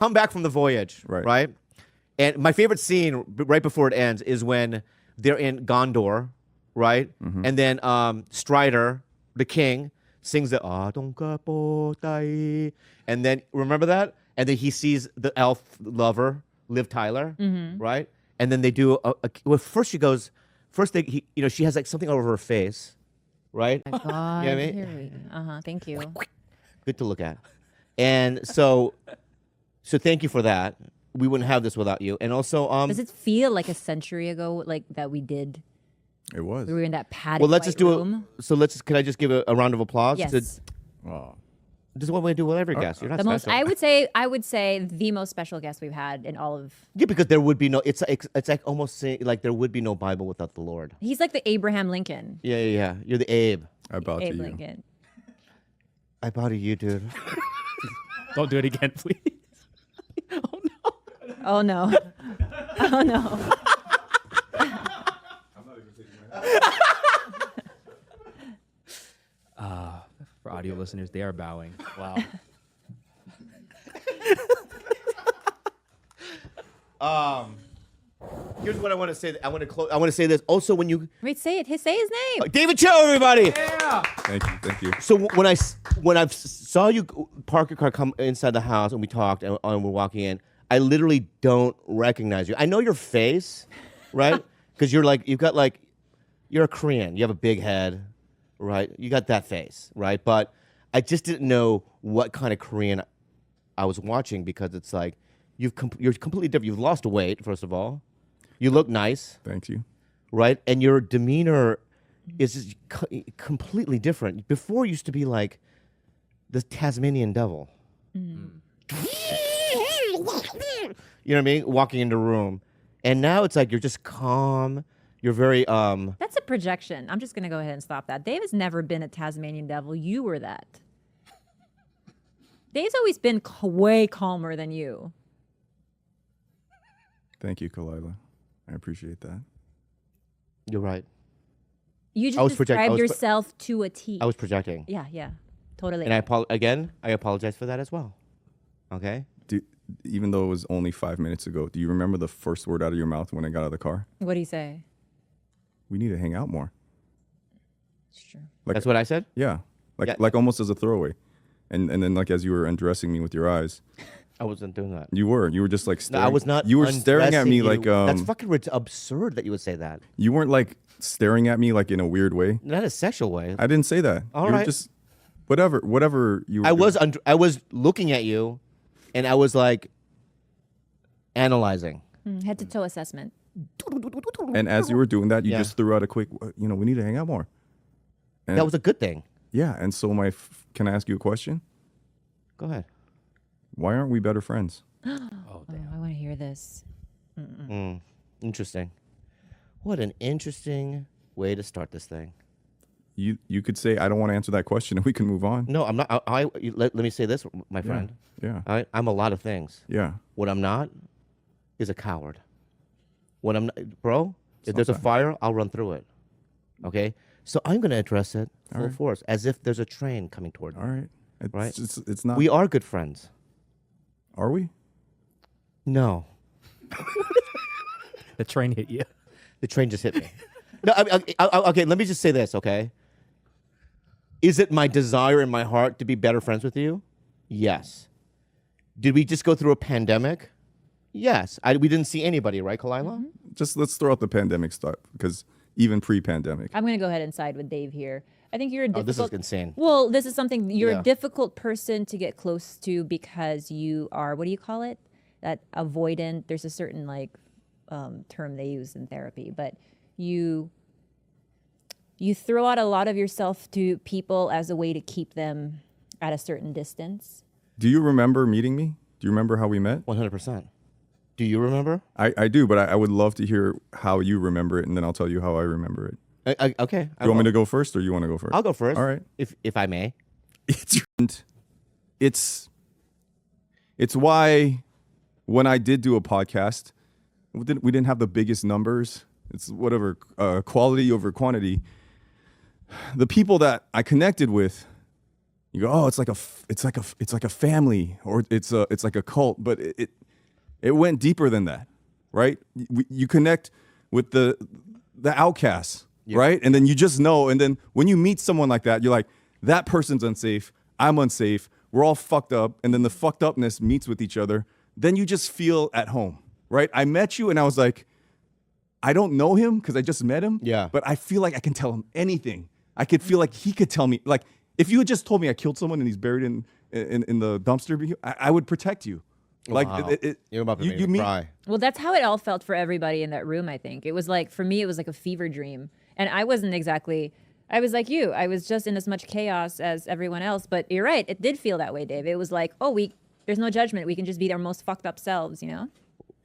come back from the voyage, right? And my favorite scene right before it ends is when they're in Gondor, right? And then Strider, the king, sings the and then remember that? And then he sees the elf lover, Liv Tyler, right? And then they do well, first she goes, she has like something over her face, right? Oh my God. You know what I mean? Thank you. Good to look at. And so thank you for that. We wouldn't have this without you. And also, does it feel like a century ago, like that we did? It was. We were in that padded well, let's white just do room. it. So can I just give a round of applause? Yes. This is what we do with every guest. You're not The most, special. I would say the most special guest we've had in all of. Yeah, because there would be no. It's like almost saying like there would be no Bible without the Lord. He's like the Abraham Lincoln. Yeah. You're the Abe. I bow to Abe you. Lincoln. I bow to you, dude. Don't do it again, please. Oh no. Oh no. For audio listeners, they are bowing. Wow. Here's what I want to say. I want to say this. Also, when you Wait, say it. Say his name. David Choe, everybody. Thank you. So when I saw you park your car, come inside the house, and we talked, and we're walking in, I literally don't recognize you. I know your face, right? Because you're a Korean. You have a big head, right? You got that face, right? But I just didn't know what kind of Korean I was watching because it's like you're completely different. You've lost weight, first of all. You look nice. Thank you. Right? And your demeanor is just completely different. Before it used to be like the Tasmanian devil. You know what I mean? Walking into a room. And now it's like you're just calm. You're very That's a projection. I'm just gonna go ahead and stop that. Dave has never been a Tasmanian devil. You were that. Dave's always been way calmer than you. Thank you, Khalyla. I appreciate that. You're right. You just described yourself to a T. I was projecting. Yeah. Totally. And I apologize for that as well. Okay? Even though it was only 5 minutes ago, do you remember the first word out of your mouth when I got out of the car? What do you say? We need to hang out more. It's true. That's what I said? Yeah. Like almost as a throwaway. And then like as you were undressing me with your eyes. I wasn't doing that. You were just like staring. No, I was not. You were staring at me you. like That's fucking absurd that you would say that. You weren't like staring at me like in a weird way. Not a sexual way. I didn't say that. All you right. were just whatever you were I was looking at you and I was like analyzing. Head to toe assessment. And as you were doing that, you just threw out a quick, we need to hang out more. And that was a good thing. Yeah. And so can I ask you a question? Go ahead. Why aren't we better friends? Oh, I want to hear this. Interesting. What an interesting way to start this thing. You could say, I don't want to answer that question and we can move on. No, I'm not. Let me say this, my friend. Yeah. I'm a lot of things. Yeah. What I'm not is a coward. When I'm not, bro, if there's a fire, I'll run through it. Okay? So I'm going to address it full force as if there's a train coming toward me. All right. Right? It's not. We are good friends. Are we? No. The train hit you. The train just hit me. No, okay, let me just say this, okay? Is it my desire in my heart to be better friends with you? Yes. Did we just go through a pandemic? Yes. We didn't see anybody, right, Khalyla? Just let's throw out the pandemic stuff because even pre-pandemic. I'm going to go ahead and side with Dave here. I think you're a difficult... this is insane. Well, this is something... You're a difficult person to get close to because you are... What do you call it? That avoidant... There's a certain, term they use in therapy, but you throw out a lot of yourself to people as a way to keep them at a certain distance. Do you remember meeting me? Do you remember how we met? 100%. Do you remember? I do, but I would love to hear how you remember it, and then I'll tell you how I remember it. Okay. Do you want me to go first, or you want to go first? I'll go first. All right. If I may. It's why when I did do a podcast, we didn't have the biggest numbers. It's whatever, quality over quantity. The people that I connected with You go, oh, it's like a family, or it's like a cult, but it went deeper than that, right? You connect with the outcasts, right? And then you just know, and then when you meet someone like that, you're like, that person's unsafe, I'm unsafe, we're all fucked up, and then the fucked upness meets with each other. Then you just feel at home, right? I met you, and I was like, I don't know him because I just met him, but I feel like I can tell him anything. I could feel like he could tell me, like, if you had just told me I killed someone and he's buried in the dumpster, I would protect you. Like, wow. You're about to make me cry. Well, that's how it all felt for everybody in that room, I think. It was like, for me, it was like a fever dream. And I wasn't exactly, I was like you. I was just in as much chaos as everyone else. But you're right. It did feel that way, Dave. It was like, oh, there's no judgment. We can just be our most fucked up selves, you know?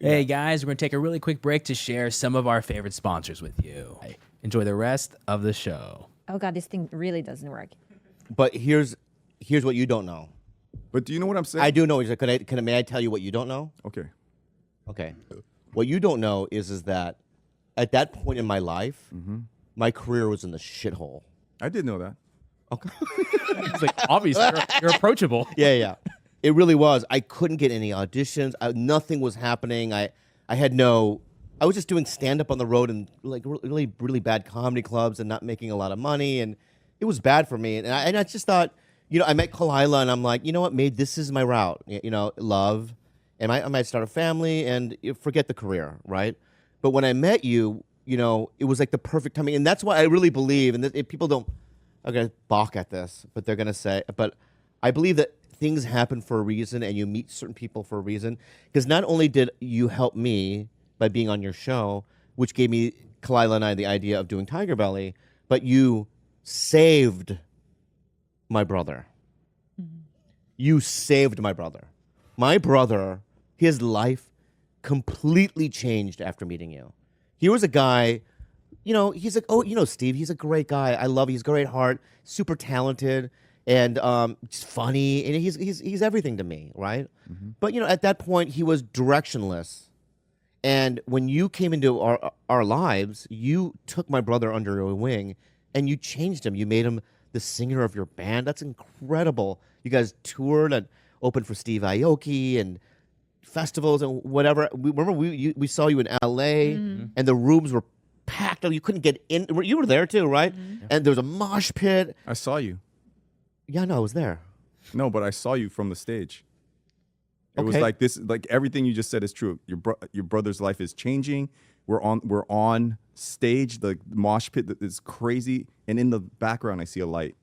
Hey, guys, we're going to take a really quick break to share some of our favorite sponsors with you. Enjoy the rest of the show. Oh, God, this thing really doesn't work. But here's what you don't know. But do you know what I'm saying? I do know. May I tell you what you don't know? Okay. Okay. What you don't know is that at that point in my life, my career was in the shithole. I did know that. Okay. It's like, obviously, you're approachable. Yeah. It really was. I couldn't get any auditions. Nothing was happening. I was just doing stand-up on the road and like really, really bad comedy clubs and not making a lot of money. And it was bad for me. And I just thought, I met Khalyla and I'm like, you know what, this is my route. Love. And I might start a family and forget the career, right? But when I met you, it was like the perfect timing. And that's why I really believe, and if people are going to balk at this, but they're going to say, but I believe that things happen for a reason and you meet certain people for a reason. Because not only did you help me by being on your show, which gave me, Khalyla and I, the idea of doing TigerBelly, but you saved my brother. You saved my brother. My brother, his life completely changed after meeting you. He was a guy, he's like, Steve, he's a great guy. I love him. He's a great heart, super talented, and just funny, and he's everything to me, right? But at that point, he was directionless. And when you came into our lives, you took my brother under your wing, and you changed him. You made him the singer of your band. That's incredible. You guys toured and opened for Steve Aoki and festivals and whatever. We saw you in LA, and the rooms were packed. You couldn't get in. You were there too, right? And there was a mosh pit. I saw you. Yeah, no, I was there. No, but I saw you from the stage. It was Okay. like this, like everything you just said is true. Your brother's life is changing. We're on stage. The mosh pit is crazy, and in the background, I see a light.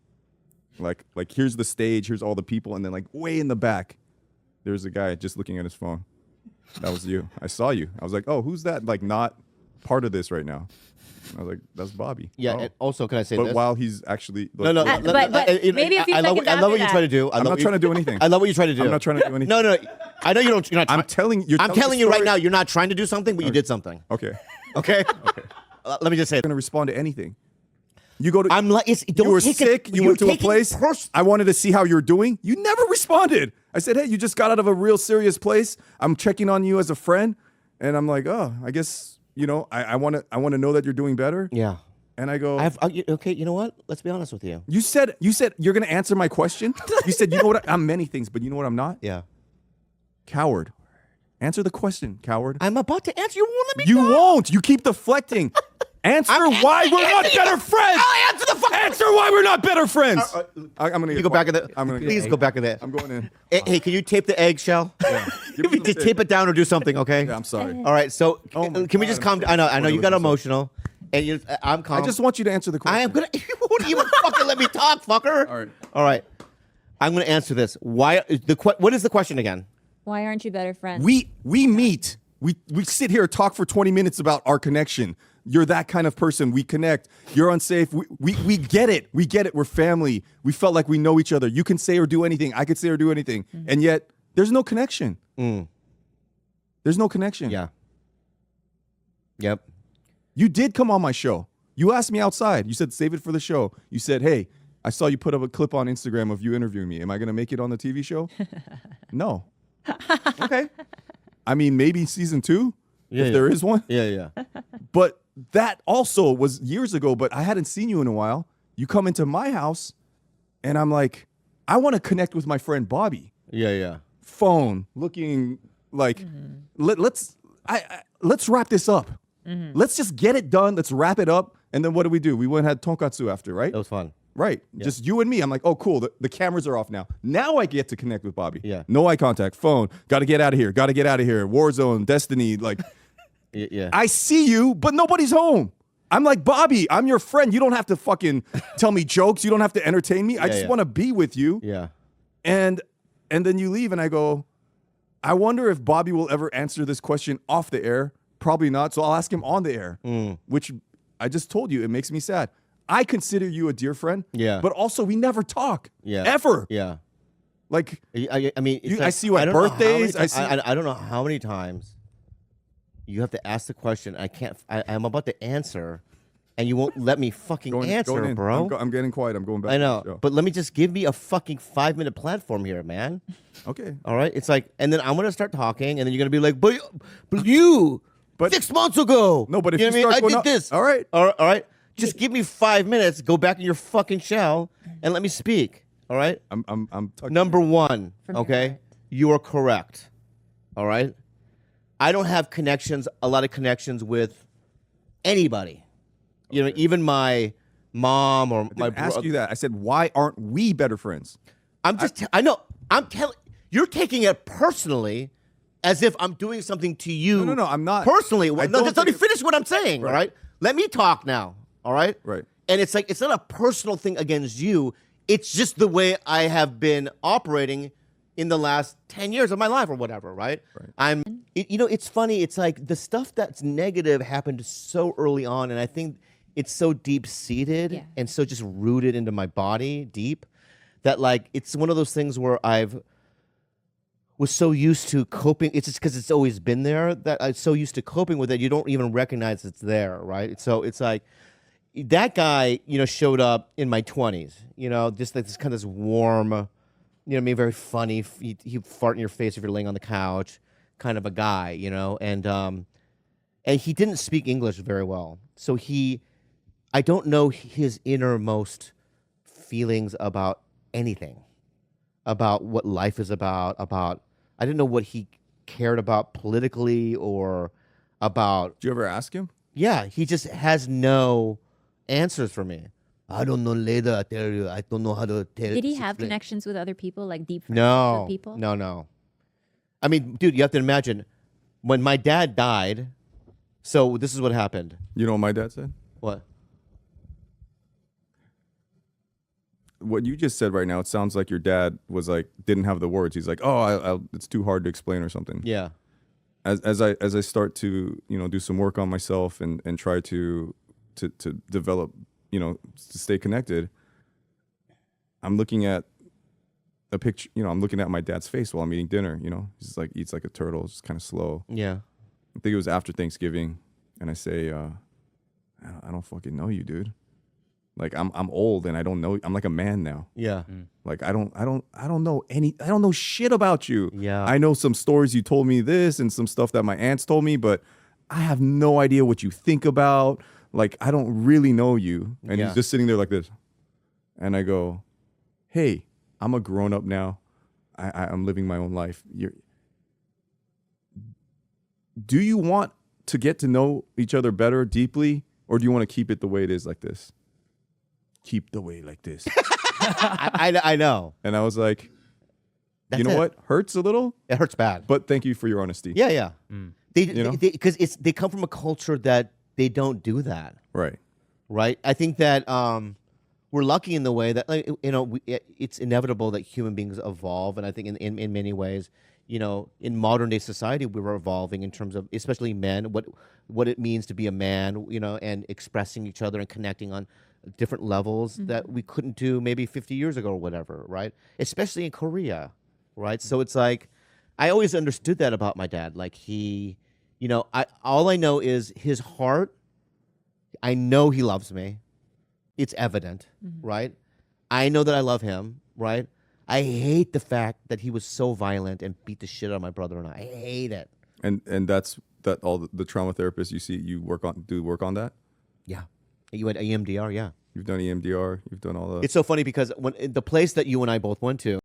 Like here's the stage. Here's all the people, and then like way in the back, there's a guy just looking at his phone. That was you. I saw you. I was like, oh, who's that? Like not part of this right now. I was like, that's Bobby. Yeah. Oh. And also, can I say But this? while he's actually but maybe a few I love seconds I love what you're after trying to do. I'm not trying to do anything. I love what you're trying to do. I'm not trying to do anything. No. I know you don't. You're not. I'm telling you. I'm telling you right now. You're not trying to do something, but you did something. Okay. Okay. Let me just say. I'm gonna respond to anything. You go to. I'm like. You were sick. You went to a place. I wanted to see how you're doing. You never responded. I said, hey, you just got out of a real serious place. I'm checking on you as a friend, and I'm like, oh, I guess I want to know that you're doing better. Yeah. And I go, okay. You know what? Let's be honest with you. You said you're gonna answer my question. You said, you know what? I'm many things, but you know what I'm not? Yeah. Coward. Answer the question, coward. I'm about to answer. You won't let me. You talk. won't. You keep deflecting. Answer why we're not better friends. I'll answer the fucking. Answer why we're not better friends. I'm gonna You go back in the. I'm gonna Please go back in there. I'm going in. Hey, can you tape the eggshell? Yeah. Give me Just some tape it down or do something, okay? Yeah, I'm sorry. All right. So Oh my can we God, just calm down? I know you got listen. emotional, and I'm calm. I just want you to answer the question. I am gonna. You won't even fucking let me talk, fucker. All right. All right. I'm gonna answer this. Why? What is the question again? Why aren't you better friends? We meet. We sit here and talk for 20 minutes about our connection. You're that kind of person. We connect. You're unsafe. We get it. We get it. We're family. We felt like we know each other. You can say or do anything. I could say or do anything. And yet there's no connection. There's no connection. Yeah. Yep. You did come on my show. You asked me outside. You said, save it for the show. You said, hey, I saw you put up a clip on Instagram of you interviewing me. Am I going to make it on the TV show? No. Okay. I mean, maybe season 2, if there is one. Yeah. But that also was years ago, but I hadn't seen you in a while. You come into my house, and I'm like, I want to connect with my friend Bobby. Yeah. Phone, looking like, let's wrap this up. Let's just get it done. Let's wrap it up. And then what do? We went and had tonkatsu after, right? That was fun. Right. Yeah. Just you and me. I'm like, oh, cool. The cameras are off now. Now I get to connect with Bobby. Yeah. No eye contact. Phone. Got to get out of here. Warzone, Destiny. Like, yeah. I see you, but nobody's home. I'm like, Bobby, I'm your friend. You don't have to fucking tell me jokes. You don't have to entertain me. I just want to be with you. Yeah. And then you leave, and I go, I wonder if Bobby will ever answer this question off the air. Probably not. So I'll ask him on the air, which I just told you, it makes me sad. I consider you a dear friend. Yeah. But also, we never talk. Yeah. Ever. Yeah. Like, I mean, it's I like, see you at birthdays. I don't know how many times you have to ask the question. I'm about to answer, and you won't let me fucking answer, bro. I'm getting quiet. I'm going back. I know, but let me just give me a fucking 5-minute platform here, man. Okay. All right. It's like, and then I'm gonna start talking, and then you're gonna be like, but you, 6 months ago. No, but if you know what I mean? I did this. All right. All right. Just give me 5 minutes. Go back in your fucking shell and let me speak. All right. I'm talking. Number one. From your Okay. heart. You are correct. All right. I don't have a lot of connections with anybody. You know, even my mom or my I asked brother. you that. I said, why aren't we better friends? I know. I'm telling. You're taking it personally, as if I'm doing something to you. No, I'm not. Personally. I No, don't just let me think finish what I'm saying. All right. Let me talk now. All right. Right. And it's like, it's not a personal thing against you. It's just the way I have been operating in the last 10 years of my life or whatever, right? It's funny. It's like the stuff that's negative happened so early on, and I think it's so deep-seated and so just rooted into my body deep that, like, it's one of those things where was so used to coping. It's just because it's always been there that I'm so used to coping with it, you don't even recognize it's there, right? So it's like, that guy, showed up in my 20s, just like this kind of this warm, very funny. He'd fart in your face if you're laying on the couch, kind of a guy, and he didn't speak English very well. So I don't know his innermost feelings about anything, about what life is about, I didn't know what he cared about politically or about. Did you ever ask him? Yeah, he just has no answers for me. I don't know later, I tell you. I don't know how to tell you. Did he have connections with other people, like deep friendships No. with people? No. I mean, dude, you have to imagine when my dad died. So this is what happened. You know what my dad said? What? What you just said right now, it sounds like your dad was like, didn't have the words. He's like, oh, it's too hard to explain or something. Yeah. As I start to, do some work on myself and try to develop, to stay connected, I'm looking at a picture, I'm looking at my dad's face while I'm eating dinner, he's like, eats like a turtle, just kind of slow. Yeah. I think it was after Thanksgiving, and I say, I don't fucking know you, dude. Like I'm old and I don't know. I'm like a man now. Yeah. Like I don't know shit about you. Yeah. I know some stories you told me this and some stuff that my aunts told me, but I have no idea what you think about. Like I don't really know you. And he's just sitting there like this. And I go, hey, I'm a grown up now. I'm living my own life. Do you want to get to know each other better, deeply, or do you want to keep it the way it is like this? Keep the way like this. I know. And I was like, That's you know it. what? Hurts a little, It hurts bad. but thank you for your honesty. Yeah. know? Because they come from a culture that they don't do that. Right. Right. I think that we're lucky in the way that it's inevitable that human beings evolve, and I think in many ways, in modern day society, we're evolving in terms of, especially men, what it means to be a man, and expressing each other and connecting on different levels that we couldn't do maybe 50 years ago or whatever, right? Especially in Korea, right? So it's like, I always understood that about my dad. Like all I know is his heart. I know he loves me. It's evident, right? I know that I love him, right? I hate the fact that he was so violent and beat the shit out of my brother and I hate it. And that's all the trauma therapists you see, do work on that? Yeah. You had EMDR, yeah. You've done EMDR. You've done all that. It's so funny because when the place that you and I both went to,